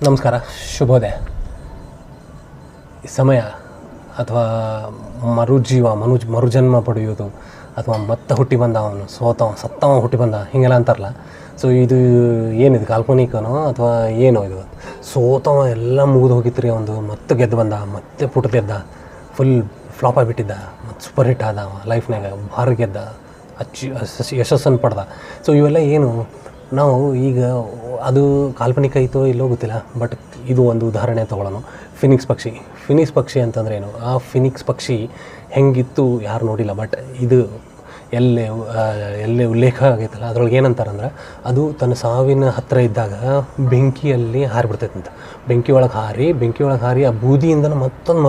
ನಮಸ್ಕಾರ, ಶುಭೋದಯ. ಸಮಯ ಅಥವಾ ಮರುಜೀವ ಮರುಜನ್ಮ ಪಡೆಯೋದು ಅಥವಾ ಮತ್ತೆ ಹುಟ್ಟಿ ಬಂದ ಅವನು ಸತ್ತವ ಹುಟ್ಟಿ ಬಂದ ಹೀಗೆಲ್ಲ ಅಂತಾರಲ್ಲ. ಸೊ ಇದು ಏನಿದು ಕಾಲ್ಪನಿಕನೋ ಅಥವಾ ಏನೋ ಇದು? ಸೋತವ ಎಲ್ಲ ಮುಗಿದು ಹೋಗಿತ್ತು ರೀ, ಒಂದು ಮತ್ತೆ ಗೆದ್ದು ಬಂದ, ಮತ್ತೆ ಪುಟ್ಟಗೆದ್ದ, ಫುಲ್ ಫ್ಲಾಪ್ ಆಗಿಬಿಟ್ಟಿದ್ದ, ಮತ್ತು ಸೂಪರ್ ಹಿಟ್ ಆದ ಲೈಫ್ನಾಗ, ಭಾರಿ ಗೆದ್ದ, ಯಶಸ್ಸನ್ನು ಪಡೆದ. ಸೊ ಇವೆಲ್ಲ ಏನು? ನಾವು ಈಗ ಅದು ಕಾಲ್ಪನಿಕ ಐತೋ ಇಲ್ಲೋ ಗೊತ್ತಿಲ್ಲ, ಬಟ್ ಇದು ಒಂದು ಉದಾಹರಣೆ ತೊಗೊಳ್ಳೋಣ. ಫಿನಿಕ್ಸ್ ಪಕ್ಷಿ ಅಂತಂದ್ರೆ ಏನು? ಆ ಫಿನಿಕ್ಸ್ ಪಕ್ಷಿ ಹೆಂಗಿತ್ತು ಯಾರು ನೋಡಿಲ್ಲ, ಬಟ್ ಇದು ಎಲ್ಲೇ ಉಲ್ಲೇಖ ಆಗೈತಲ್ಲ, ಅದ್ರೊಳಗೆ ಏನಂತಾರಂದ್ರೆ, ಅದು ತನ್ನ ಸಾವಿನ ಹತ್ತಿರ ಇದ್ದಾಗ ಬೆಂಕಿಯಲ್ಲಿ ಹಾರಿಬಿಡ್ತೈತಂತ. ಬೆಂಕಿ ಒಳಗೆ ಹಾರಿ ಆ ಬೂದಿಯಿಂದನೇ ಮತ್ತೊಂದು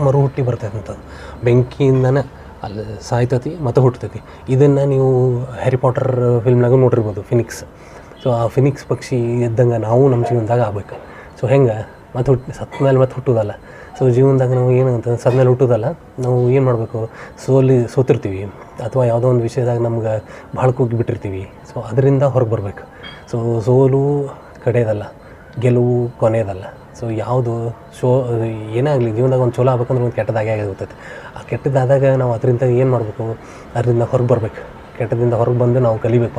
ಮರು ಹುಟ್ಟಿ ಬರ್ತೈತಂಥದ್ದು. ಬೆಂಕಿಯಿಂದನೇ ಅಲ್ಲಿ ಸಾಯ್ತತಿ ಮತ್ತು ಹುಟ್ಟತೈತಿ. ಇದನ್ನು ನೀವು ಹ್ಯಾರಿ ಪಾಟರ್ ಫಿಲ್ಮ್ನಾಗ ನೋಡಿರ್ಬೋದು, ಫಿನಿಕ್ಸ್. ಸೊ ಆ ಫಿನಿಕ್ಸ್ ಪಕ್ಷಿ ಇದ್ದಂಗೆ ನಾವು ನಮ್ಮ ಜೀವನದಾಗ ಆಗ್ಬೇಕು. ಸೊ ಹೆಂಗೆ ಮತ್ತು ಸತ್ತ ಮೇಲೆ ಮತ್ತೆ ಹುಟ್ಟೋದಲ್ಲ. ಸೊ ಜೀವನದಾಗ ನಾವು ಏನು ಅಂತ ಸತ್ತ ಮೇಲೆ ಹುಟ್ಟೋದಲ್ಲ, ನಾವು ಏನು ಮಾಡಬೇಕು? ಸೋತಿರ್ತೀವಿ ಅಥವಾ ಯಾವುದೋ ಒಂದು ವಿಷಯದಾಗ ನಮ್ಗೆ ಭಾಳ ಕುಗ್ಗಿಬಿಟ್ಟಿರ್ತೀವಿ. ಸೊ ಅದರಿಂದ ಹೊರಗೆ ಬರಬೇಕು. ಸೊ ಸೋಲು ಕಡೆಯದಲ್ಲ, ಗೆಲುವು ಕೊನೆಯದಲ್ಲ. ಸೊ ಯಾವುದು ಏನೇ ಆಗಲಿ ಜೀವನದಾಗ ಒಂದು ಚಲೋ ಆಗ್ಬೇಕಂದ್ರೆ ಒಂದು ಕೆಟ್ಟದಾಗೆ ಆಗಿರ್ತೈತೆ. ಆ ಕೆಟ್ಟದಾದಾಗ ನಾವು ಅದರಿಂದ ಏನು ಮಾಡಬೇಕು? ಅದರಿಂದ ಹೊರಗೆ ಬರಬೇಕು. ಕೆಟ್ಟದಿಂದ ಹೊರಗೆ ಬಂದು ನಾವು ಕಲಿಬೇಕು,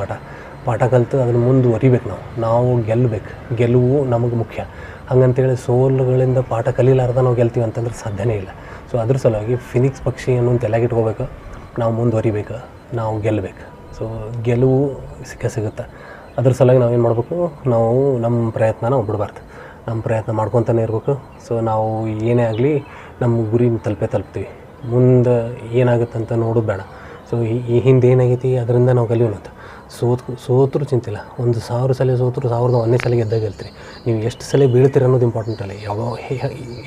ಪಾಠ ಕಲಿತು ಅದನ್ನು ಮುಂದುವರಿಬೇಕು. ನಾವು ಗೆಲುವು ನಮಗೆ ಮುಖ್ಯ. ಹಂಗಂತೇಳಿ ಸೋಲುಗಳಿಂದ ಪಾಠ ಕಲೀಲಾರ್ದ ನಾವು ಗೆಲ್ತೀವಿ ಅಂತಂದ್ರೆ ಸಾಧ್ಯನೇ ಇಲ್ಲ. ಸೊ ಅದ್ರ ಸಲುವಾಗಿ ಫಿನಿಕ್ಸ್ ಪಕ್ಷಿಯನ್ನು ತಲೆಗಿಟ್ಕೋಬೇಕು. ನಾವು ಮುಂದುವರಿಬೇಕು, ನಾವು ಗೆಲ್ಲಬೇಕು. ಸೊ ಗೆಲುವು ಸಿಗುತ್ತೆ. ಅದ್ರ ಸಲುವಾಗಿ ನಾವೇನು ಮಾಡಬೇಕು? ನಾವು ನಮ್ಮ ಪ್ರಯತ್ನ ನಾವು ಬಿಡಬಾರ್ದು. ನಮ್ಮ ಪ್ರಯತ್ನ ಮಾಡ್ಕೊತಾನೆ ಇರಬೇಕು. ಸೊ ನಾವು ಏನೇ ಆಗಲಿ ನಮ್ಮ ಗುರಿ ತಲುಪ್ತೀವಿ. ಮುಂದೆ ಏನಾಗುತ್ತಂತ ನೋಡೋದು ಬೇಡ. ಸೊ ಈ ಹಿಂದೆ ಏನಾಗೈತಿ ಅದರಿಂದ ನಾವು ಕಲಿಯೋಣಂತ. ಸೋತರೂ ಚಿಂತಿಲ್ಲ. 1000 ಸಲ ಸೋತರು 1001ನೇ ಸಲ ಗೆದ್ದಾಗ ಗೆಲ್ತೀರಿ. ನೀವು ಎಷ್ಟು ಸಲ ಬೀಳ್ತೀರಿ ಅನ್ನೋದು ಇಂಪಾರ್ಟೆಂಟ್ ಅಲ್ಲ. ಯಾವಾಗ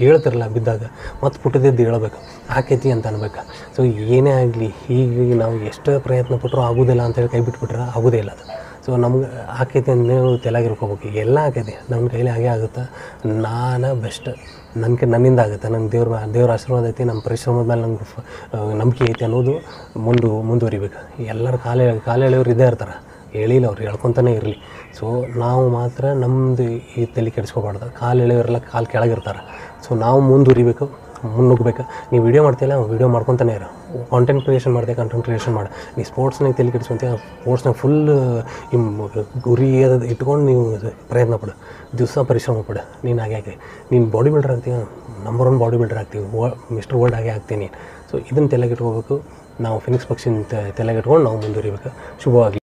ಹೇಳ್ತಿರಲ್ಲ, ಬಿದ್ದಾಗ ಮತ್ತು ಪುಟ್ಟದೆದ್ದು ಹೇಳಬೇಕು, ಆಕೈತಿ ಅಂತ ಅನ್ಬೇಕು. ಸೊ ಏನೇ ಆಗಲಿ ಹೀಗೆ ನಾವು ಎಷ್ಟು ಪ್ರಯತ್ನ ಪಟ್ಟರು ಆಗೋದಿಲ್ಲ ಅಂತೇಳಿ ಕೈ ಬಿಟ್ಬಿಟ್ರೆ ಆಗೋದೇ ಇಲ್ಲ ಅದು. ಸೊ ನಮ್ಗೆ ಆಕೈತಿ ಅಂತ ನೀವು ತಲೆಗಿರ್ಕೋಬೇಕು. ಎಲ್ಲ ಆಕೈತಿ, ನಮ್ಮ ಕೈಲಿ ಹಾಗೆ ಆಗುತ್ತೆ. ನಾನು ಬೆಸ್ಟ್, ನನ್ನಿಂದ ಆಗುತ್ತೆ, ನಂಗೆ ದೇವ್ರ ಆಶೀರ್ವಾದ ಐತಿ, ನಮ್ಮ ಪರಿಶ್ರಮದ ಮೇಲೆ ನಂಗೆ ನಂಬಿಕೆ ಐತಿ ಅನ್ನೋದು ಮುಂದುವರಿಬೇಕು. ಎಲ್ಲರೂ ಕಾಲೆಳೆಯವ್ರು ಇದ್ದೇ ಇರ್ತಾರೆ, ಹೇಳಿಲ್ಲ ಅವ್ರು ಹೇಳ್ಕೊತಾನೆ ಇರಲಿ. ಸೊ ನಾವು ಮಾತ್ರ ನಮ್ಮದು ಈ ತಲೆ ಕೆಡಿಸ್ಕೋಬಾರ್ದು. ಕಾಲೆಳೆಯೋರೆಲ್ಲ ಕಾಲು ಕೆಳಗಿರ್ತಾರೆ. ಸೊ ನಾವು ಮುಂದುವರಿಬೇಕು, ಮುನ್ನುಗ್ಬೇಕು. ನೀವು ವೀಡಿಯೋ ಮಾಡ್ತೀಯಲ್ಲ, ವೀಡಿಯೋ ಮಾಡ್ಕೊತಾನೆ ಇರೋ. ಕಂಟೆಂಟ್ ಕ್ರಿಯೇಷನ್ ಮಾಡಿ. ನೀವು ಸ್ಪೋರ್ಟ್ಸ್ನಾಗ ತಲೆ ಕೆಡಿಸ್ಕೊಂತೀಯ, ಸ್ಪೋರ್ಟ್ಸ್ನಾಗ ಫುಲ್ ಗುರಿ ಇಟ್ಕೊಂಡು ನೀವು ಪ್ರಯತ್ನ ಪಡು, ದಿವಸ ಪರಿಶ್ರಮ ಪಡು. ನೀನು ಹಾಗೆ ನೀನು ಬಾಡಿ ಬಿಲ್ಡರ್ ಆಗ್ತೀವಿ, ನಂಬರ್ 1 ಬಾಡಿ ಬಿಲ್ಡರ್ ಆಗ್ತೀವಿ, ಮಿಸ್ಟರ್ ವರ್ಲ್ಡ್ ಹಾಗೆ ಆಗ್ತೀನಿ. ಸೊ ಇದನ್ನು ತಲೆಗಿಟ್ಕೋಬೇಕು. ನಾವು ಫಿನಿಕ್ಸ್ ಪಕ್ಷಿನ ತಲೆಗಿಟ್ಕೊಂಡು ನಾವು ಮುಂದುವರಿಬೇಕು. ಶುಭವಾಗಿ.